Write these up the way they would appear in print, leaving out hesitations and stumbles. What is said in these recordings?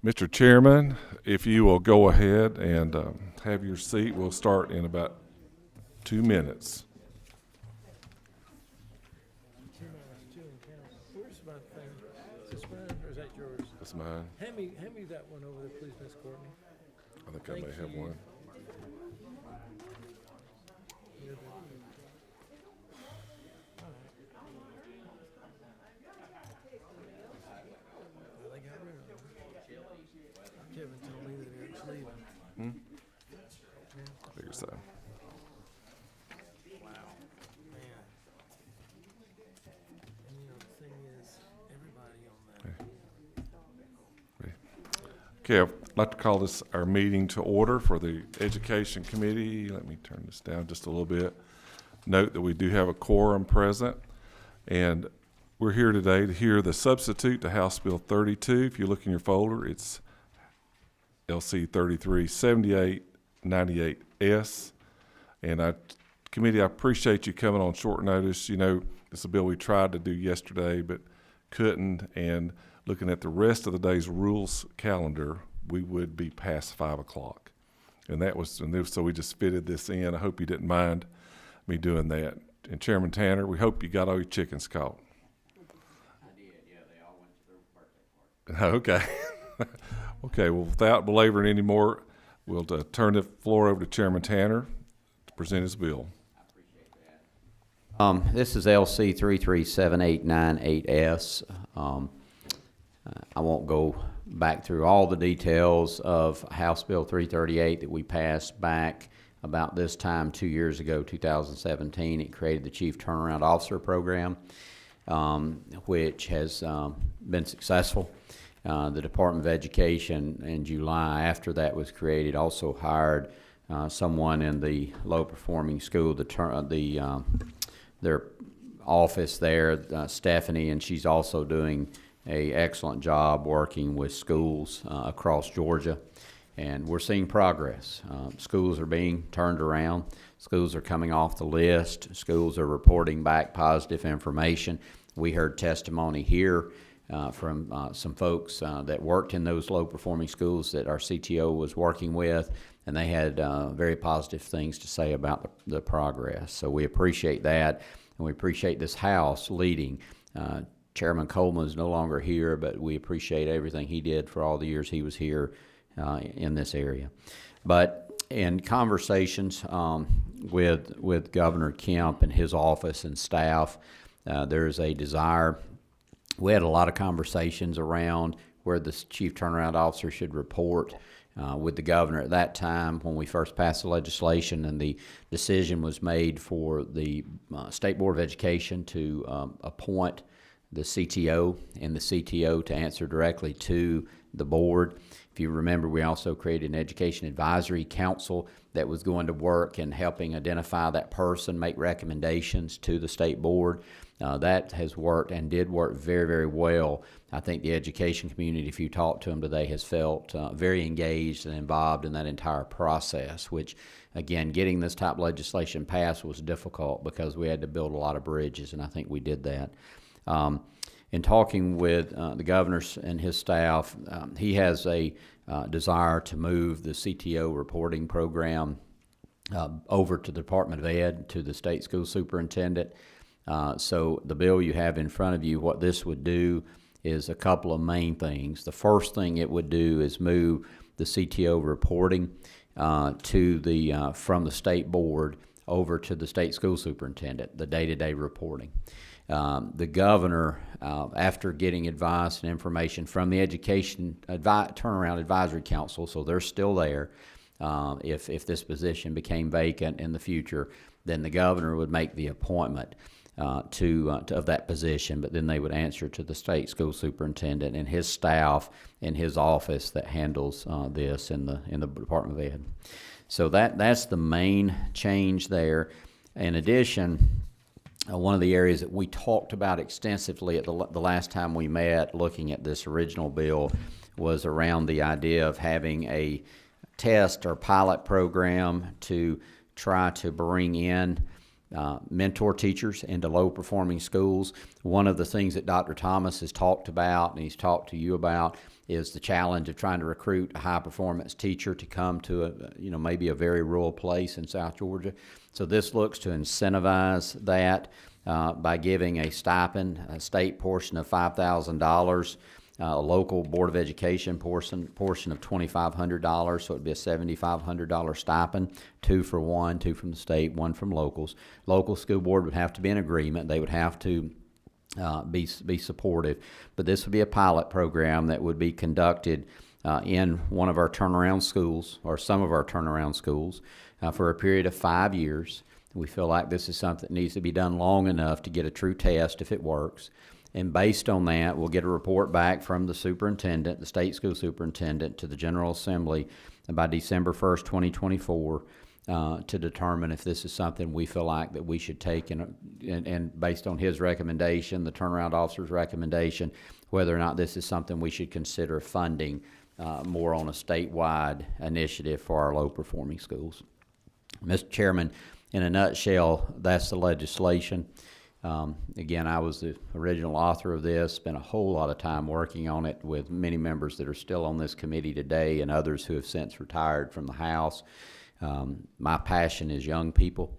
Mr. Chairman, if you will go ahead and have your seat, we'll start in about 2 minutes. Where's my thing? Is this mine or is that yours? That's mine. Hand me that one over there, please, Miss Courtney. I think I may Thank have you. one. They got rid of them. Kevin told me that Eric's leaving. Figure so. Wow. Man. And the thing is, everybody on that. Okay, I'd like to call this our meeting to order for the Education Committee. Let me turn this down just a little bit. Note that we do have a quorum present, and we're here today to hear the substitute to House Bill 32. If you look in your folder, it's LC 337898S. And committee, I appreciate you coming on short notice. You know, it's a bill we tried to do yesterday but couldn't, and looking at the rest of the day's rules calendar, we would be past 5 o'clock. And so we just fitted this in. I hope you didn't mind me doing that. And Chairman Tanner, we hope you got all your chickens caught. I did, yeah, they all went to their birthday party. Okay. Okay, well, without belaboring any more, we'll turn the floor over to Chairman Tanner to present his bill. I appreciate that. This is LC 337898S. I won't go back through all the details of House Bill 338 that we passed back about this time 2 years ago, 2017. It created the Chief Turnaround Officer Program, which has been successful. The Department of Education in July, after that was created, also hired someone in the low-performing school, their office there, Stephanie, and she's also doing an excellent job working with schools across Georgia. And we're seeing progress. Schools are being turned around. Schools are coming off the list. Schools are reporting back positive information. We heard testimony here from some folks that worked in those low-performing schools that our CTO was working with, and they had very positive things to say about the progress. So we appreciate that, and we appreciate this House leading. Chairman Coleman is no longer here, but we appreciate everything he did for all the years he was here in this area. But in conversations with Governor Kemp and his office and staff, there's a desire. We had a lot of conversations around where the Chief Turnaround Officer should report with the governor at that time when we first passed the legislation, and the decision was made for the State Board of Education to appoint the CTO and the CTO to answer directly to the board. If you remember, we also created an Education Advisory Council that was going to work in helping identify that person, make recommendations to the state board. That has worked and did work very, very well. I think the education community, if you talk to them today, has felt very engaged and involved in that entire process, which, again, getting this type of legislation passed was difficult because we had to build a lot of bridges, and I think we did that. In talking with the governor and his staff, he has a desire to move the CTO reporting program over to the Department of Ed, to the state school superintendent. So the bill you have in front of you, what this would do is a couple of main things. The first thing it would do is move the CTO reporting to the from the state board over to the state school superintendent, the day-to-day reporting. The governor, after getting advice and information from the Education Turnaround Advisory Council, so they're still there. If this position became vacant in the future, then the governor would make the appointment of that position, but then they would answer to the state school superintendent and his staff in his office that handles this in the Department of Ed. So that's the main change there. In addition, one of the areas that we talked about extensively at the last time we met looking at this original bill was around the idea of having a test or pilot program to try to bring in mentor teachers into low-performing schools. One of the things that Dr. Thomas has talked about and he's talked to you about is the challenge of trying to recruit a high-performance teacher to come to maybe a very rural place in South Georgia. So this looks to incentivize that by giving a stipend, a state portion of $5,000, a local Board of Education portion of $2,500, so it'd be a $7,500 stipend, 2 for 1, 2 from the state, 1 from locals. Local school board would have to be in agreement. They would have to be supportive, but this would be a pilot program that would be conducted in one of our turnaround schools or some of our turnaround schools for a period of 5 years. We feel like this is something that needs to be done long enough to get a true test if it works. And based on that, we'll get a report back from the superintendent, the state school superintendent, to the General Assembly by December 1st, 2024, to determine if this is something we feel like that we should take, and based on his recommendation, the turnaround officer's recommendation, whether or not this is something we should consider funding more on a statewide initiative for our low-performing schools. Mr. Chairman, in a nutshell, that's the legislation. Again, I was the original author of this, spent a whole lot of time working on it with many members that are still on this committee today and others who have since retired from the House. My passion is young people,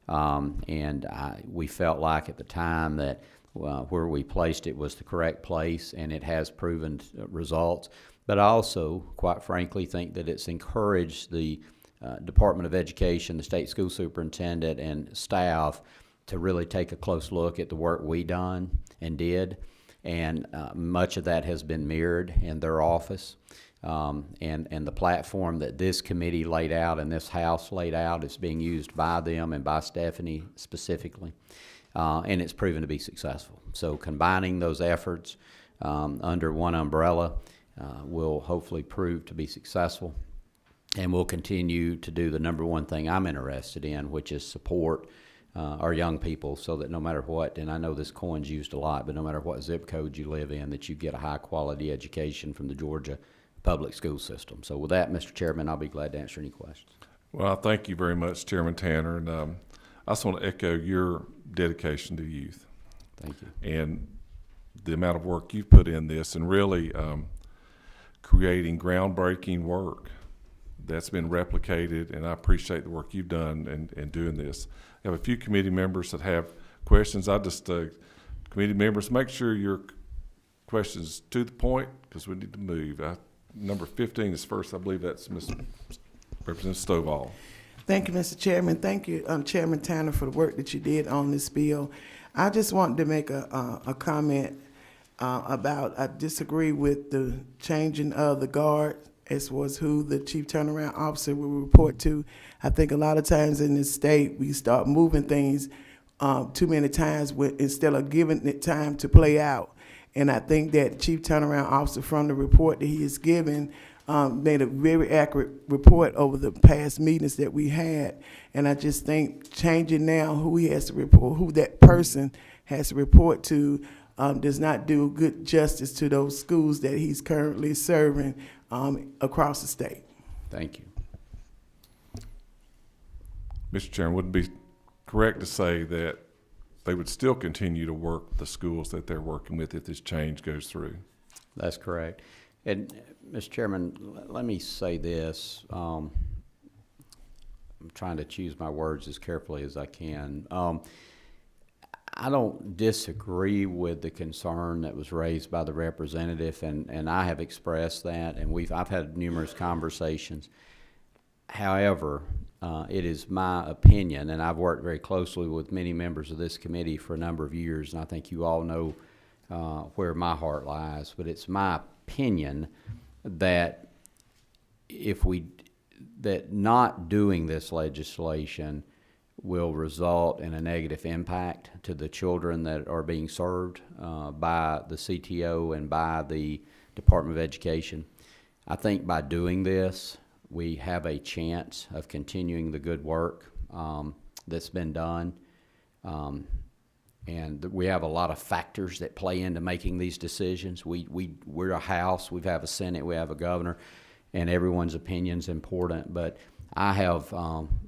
and we felt like at the time that where we placed it was the correct place, and it has proven results. But I also, quite frankly, think that it's encouraged the Department of Education, the state school superintendent, and staff to really take a close look at the work we done and did, and much of that has been mirrored in their office. And the platform that this committee laid out and this House laid out is being used by them and by Stephanie specifically, and it's proven to be successful. So combining those efforts under one umbrella will hopefully prove to be successful, and we'll continue to do the number one thing I'm interested in, which is support our young people, so that no matter what, and I know this coin's used a lot, but no matter what zip code you live in, that you get a high quality education from the Georgia public school system. So with that, Mr. Chairman, I'll be glad to answer any questions. Well, I thank you very much, Chairman Tanner, and I just want to echo your dedication to youth. Thank you. And the amount of work you've put in this, and really creating groundbreaking work that's been replicated, and I appreciate the work you've done in doing this. I have a few committee members that have questions. Committee members, make sure your questions to the point, because we need to move. Number 15 is first. I believe that's Ms. Representative Stovall. Thank you, Mr. Chairman. Thank you, Chairman Tanner, for the work that you did on this bill. I just wanted to make a comment about, I disagree with the changing of the guard as far as who the chief turnaround officer will report to. I think a lot of times in this state, we start moving things too many times instead of giving it time to play out. And I think that chief turnaround officer, from the report that he has given, made a very accurate report over the past meetings that we had. And I just think changing now who he has to report, who that person has to report to, does not do good justice to those schools that he's currently serving across the state. Thank you. Mr. Chairman, would it be correct to say that they would still continue to work the schools that they're working with if this change goes through? That's correct. And Mr. Chairman, let me say this. I'm trying to choose my words as carefully as I can. I don't disagree with the concern that was raised by the representative, and I have expressed that, and I've had numerous conversations. However, it is my opinion, and I've worked very closely with many members of this committee for a number of years, and I think you all know where my heart lies, but it's my opinion that that not doing this legislation will result in a negative impact to the children that are being served by the CTO and by the Department of Education. I think by doing this, we have a chance of continuing the good work that's been done. And we have a lot of factors that play into making these decisions. We're a House, we have a Senate, we have a governor, and everyone's opinion's important. But I have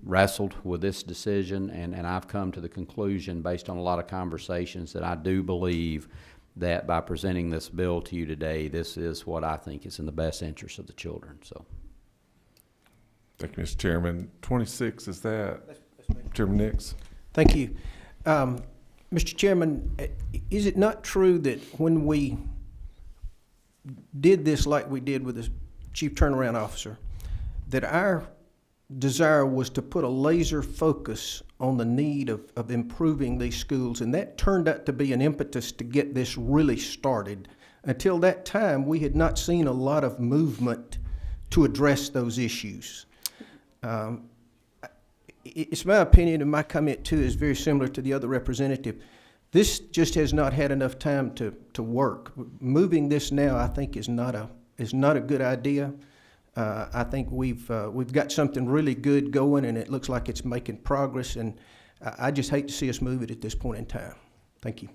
wrestled with this decision, and I've come to the conclusion, based on a lot of conversations, that I do believe that by presenting this bill to you today, this is what I think is in the best interest of the children. So, Thank you, Mr. Chairman. 26, is that Chairman Nix? Thank you. Mr. Chairman, is it not true that when we did this like we did with the chief turnaround officer, that our desire was to put a laser focus on the need of improving these schools, and that turned out to be an impetus to get this really started? Until that time, we had not seen a lot of movement to address those issues. It's my opinion, and my comment too is very similar to the other representative. This just has not had enough time to work. Moving this now, I think, is not a good idea. I think we've got something really good going, and it looks like it's making progress. And I just hate to see us move it at this point in time. Thank you.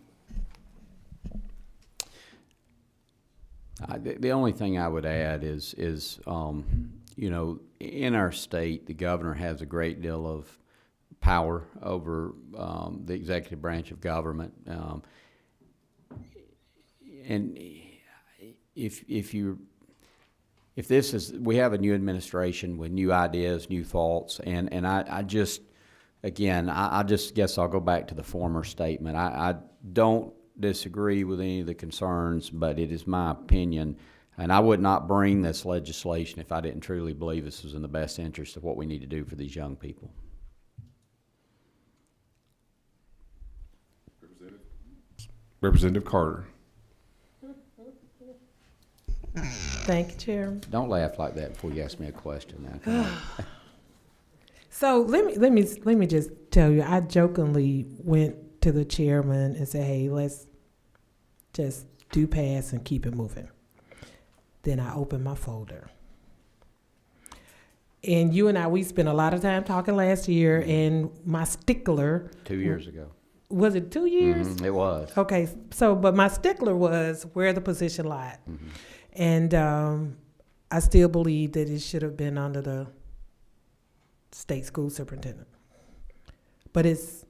The only thing I would add is you know, in our state, the governor has a great deal of power over the executive branch of government, and if this is, we have a new administration with new ideas, new thoughts, and I just, again, I just guess I'll go back to the former statement. I don't disagree with any of the concerns, but it is my opinion, and I would not bring this legislation if I didn't truly believe this was in the best interest of what we need to do for these young people. Representative Carter. Thank you, Chairman. Don't laugh like that before you ask me a question now. Come on. So let me just tell you, I jokingly went to the chairman and said, "Hey, let's just do pass and keep it moving." Then I opened my folder, and you and I, we spent a lot of time talking last year. And my stickler 2 years ago. was it 2 years? Mm-hmm, it was. Okay, so but my stickler was where the position lied, Mm-hmm. and I still believe that it should have been under the state school superintendent, but it's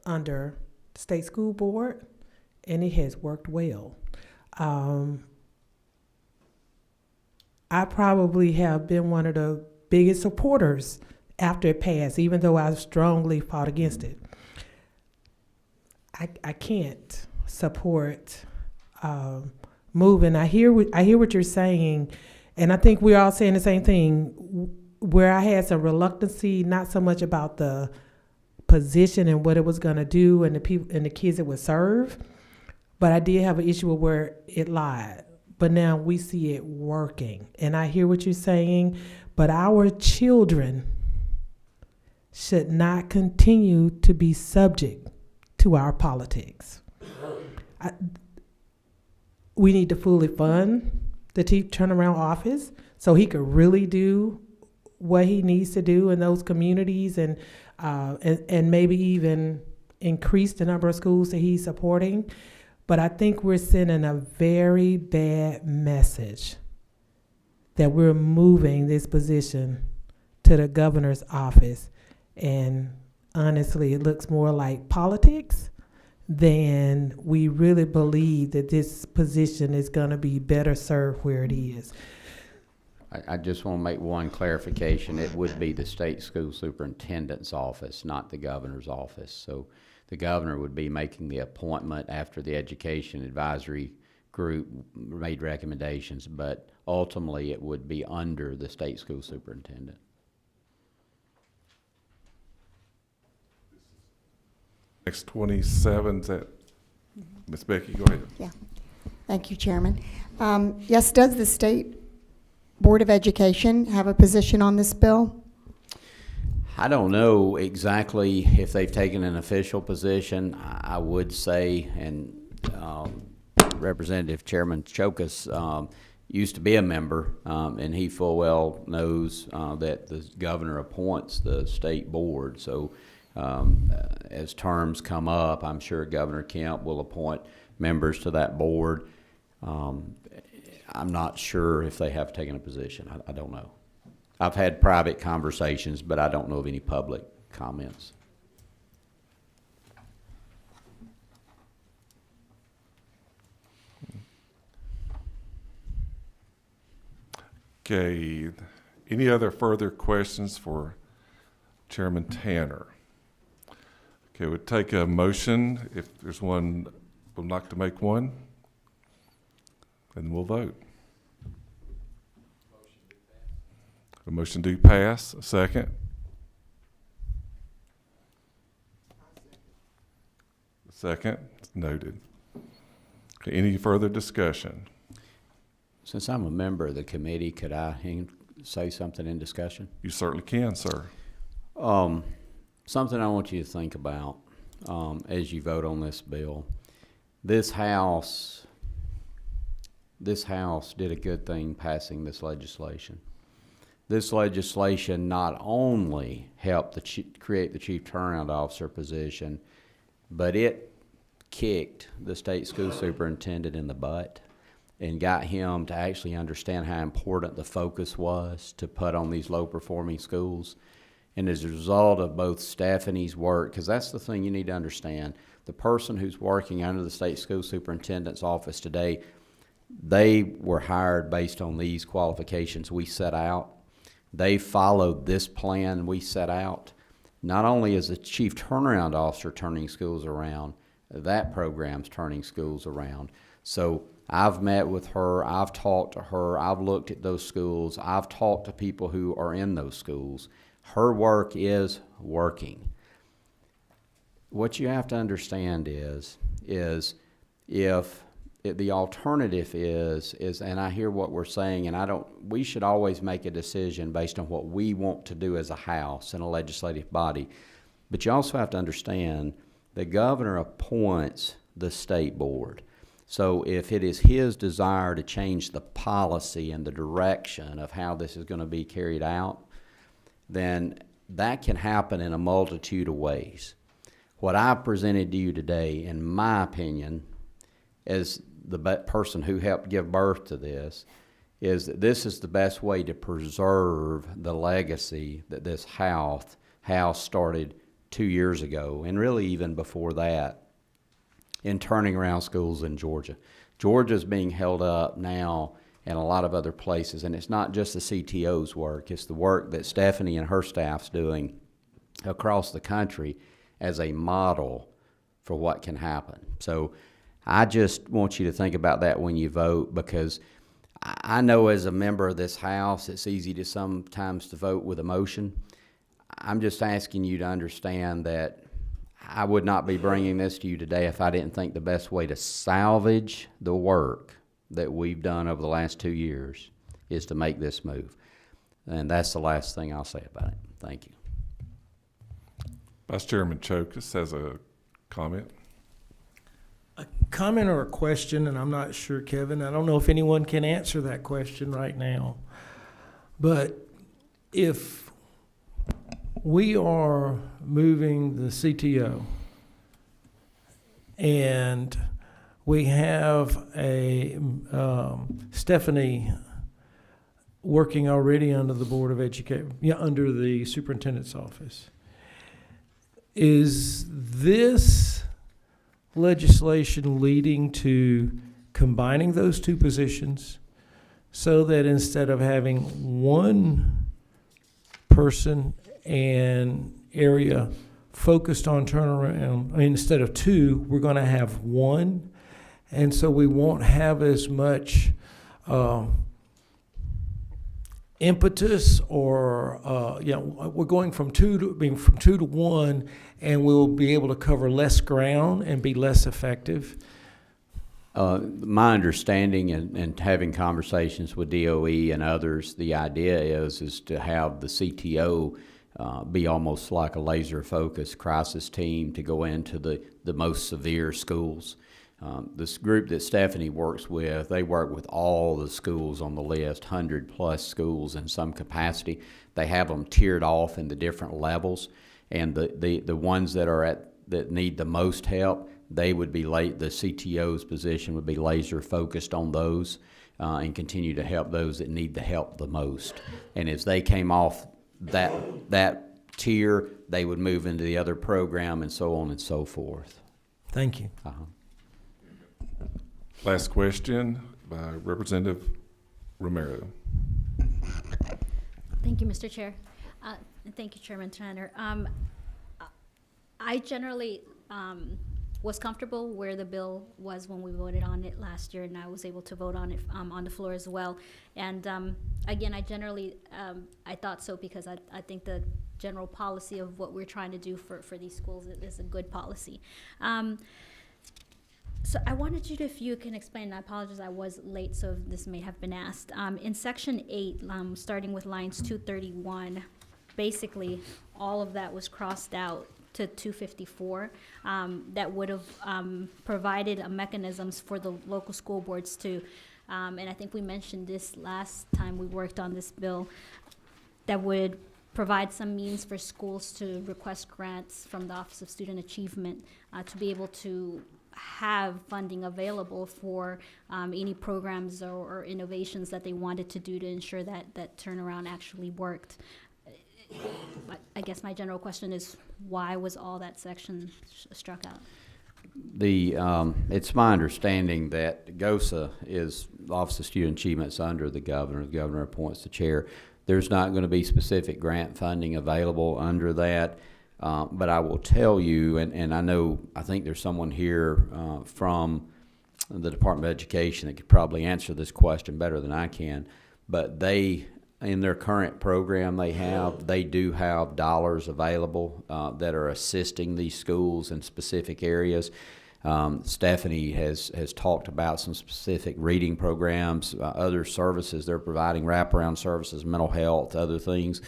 under the state school board, and it has worked well. I probably have been one of the biggest supporters after it passed, even though I strongly fought against it. I can't support moving. I hear what you're saying, and I think we're all saying the same thing. Where I had some reluctancy, not so much about the position and what it was going to do and the people and the kids it would serve, but I did have an issue with where it lied. But now we see it working, and I hear what you're saying. But our children should not continue to be subject to our politics. We need to fully fund the chief turnaround office so he could really do what he needs to do in those communities, and maybe even increase the number of schools that he's supporting. But I think we're sending a very bad message that we're moving this position to the governor's office. And honestly, it looks more like politics than we really believe that this position is going to be better served where it is. I just want to make one clarification. It would be the state school superintendent's office, not the governor's office. So the governor would be making the appointment after the education advisory group made recommendations, but ultimately it would be under the state school superintendent. Next 27, is that Ms. Becky? Go ahead. Yeah. Thank you, Chairman. Yes, does the State Board of Education have a position on this bill? I don't know exactly if they've taken an official position. I would say, and Representative Chairman Chokas used to be a member, and he full well knows that the governor appoints the state board. So as terms come up, I'm sure Governor Kemp will appoint members to that board. I'm not sure if they have taken a position. I don't know. I've had private conversations, but I don't know of any public comments. Okay, any other further questions for Chairman Tanner? Okay, we'll take a motion, if there's one, would like to make one, and we'll vote. A motion do pass, a second. Second, noted. Okay, any further discussion? Since I'm a member of the committee, could I say something in discussion? You certainly can, sir. Something I want you to think about as you vote on this bill. This House did a good thing passing this legislation. This legislation not only helped create the chief turnaround officer position, but it kicked the state school superintendent in the butt and got him to actually understand how important the focus was to put on these low-performing schools. And as a result of both Stephanie's work, because that's the thing you need to understand, the person who's working under the state school superintendent's office today, they were hired based on these qualifications we set out. They followed this plan we set out. Not only is the chief turnaround officer turning schools around, that program's turning schools around. So I've met with her, I've talked to her, I've looked at those schools, I've talked to people who are in those schools. Her work is working. What you have to understand is if the alternative is, and I hear what we're saying, and we should always make a decision based on what we want to do as a House and a legislative body. But you also have to understand the governor appoints the state board. So if it is his desire to change the policy and the direction of how this is going to be carried out, then that can happen in a multitude of ways. What I've presented to you today, in my opinion, as the person who helped give birth to this, is that this is the best way to preserve the legacy that this house started 2 years ago, and really even before that, in turning around schools in Georgia. Georgia's being held up now in a lot of other places, and it's not just the CTO's work, it's the work that Stephanie and her staff's doing across the country as a model for what can happen. So I just want you to think about that when you vote, because I know as a member of this House, it's easy to sometimes to vote with emotion. I'm just asking you to understand that I would not be bringing this to you today if I didn't think the best way to salvage the work that we've done over the last 2 years is to make this move. And that's the last thing I'll say about it. Thank you. Vice Chairman Chokus has a comment. A comment or a question, and I'm not sure, Kevin. I don't know if anyone can answer that question right now. But if we are moving the CTO and we have a Stephanie working already under the Board of Education, under the superintendent's office, is this legislation leading to combining those two positions so that instead of having one person and area focused on turnaround, I mean, instead of two, we're going to have one, and so we won't have as much impetus or we're going from two to one, and we'll be able to cover less ground and be less effective. My understanding and having conversations with DOE and others, the idea is to have the CTO be almost like a laser-focused crisis team to go into the most severe schools. This group that Stephanie works with, they work with all the schools on the list, 100+ schools in some capacity. They have them tiered off in the different levels, and the ones that need the most help, they would be the CTO's position would be laser focused on those and continue to help those that need the help the most. And as they came off that tier, they would move into the other program and so on and so forth. Thank you. Last question by Representative Romero. Thank you, Mr. Chair. And thank you, Chairman Tanner. I generally was comfortable where the bill was when we voted on it last year, and I was able to vote on it on the floor as well. And again, I generally, I thought so because I think the general policy of what we're trying to do for these schools is a good policy. So I wanted you to, if you can explain, and I apologize, I was late, so this may have been asked. In section 8, starting with lines 231, basically, all of that was crossed out to 254. That would have provided a mechanisms for the local school boards to, and I think we mentioned this last time we worked on this bill, that would provide some means for schools to request grants from the Office of Student Achievement to be able to have funding available for any programs or innovations that they wanted to do to ensure that that turnaround actually worked. I guess my general question is, why was all that section struck out? It's my understanding that GOSA is, the Office of Student Achievement, under the governor. The governor appoints the chair. There's not going to be specific grant funding available under that. But I will tell you, and I think there's someone here from the Department of Education that could probably answer this question better than I can, but they, in their current program they do have dollars available that are assisting these schools in specific areas. Stephanie has talked about some specific reading programs, other services they're providing, wraparound services, mental health, other things.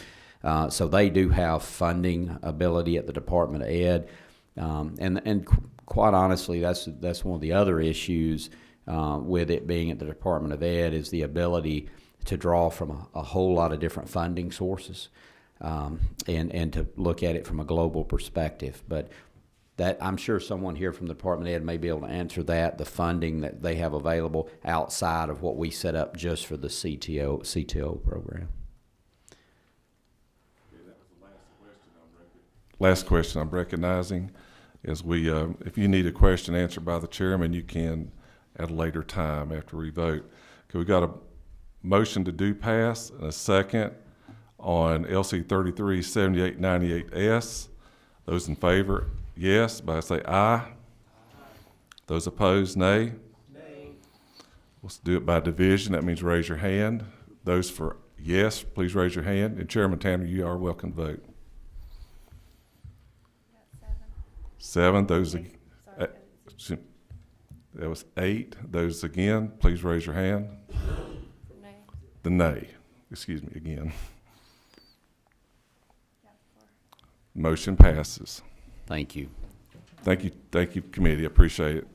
So they do have funding ability at the Department of Ed, and quite honestly, that's one of the other issues with it being at the Department of Ed, is the ability to draw from a whole lot of different funding sources, and to look at it from a global perspective. But that, I'm sure someone here from the Department of Ed may be able to answer that, the funding that they have available outside of what we set up just for the CTO program. Last question I'm recognizing is if you need a question answered by the chairman, you can at a later time after we vote. Okay, we got a motion to do pass and a second on LC 337898S. Those in favor, yes, by say aye. Those opposed, nay. Nay. Let's do it by division. That means raise your hand. Those for yes, please raise your hand. And Chairman Tanner, you are welcome to vote. 7. Those, that was 8. Those again, please raise your hand. Nay. The nay, excuse me again. Motion passes. Thank you. Thank you, committee. I appreciate it.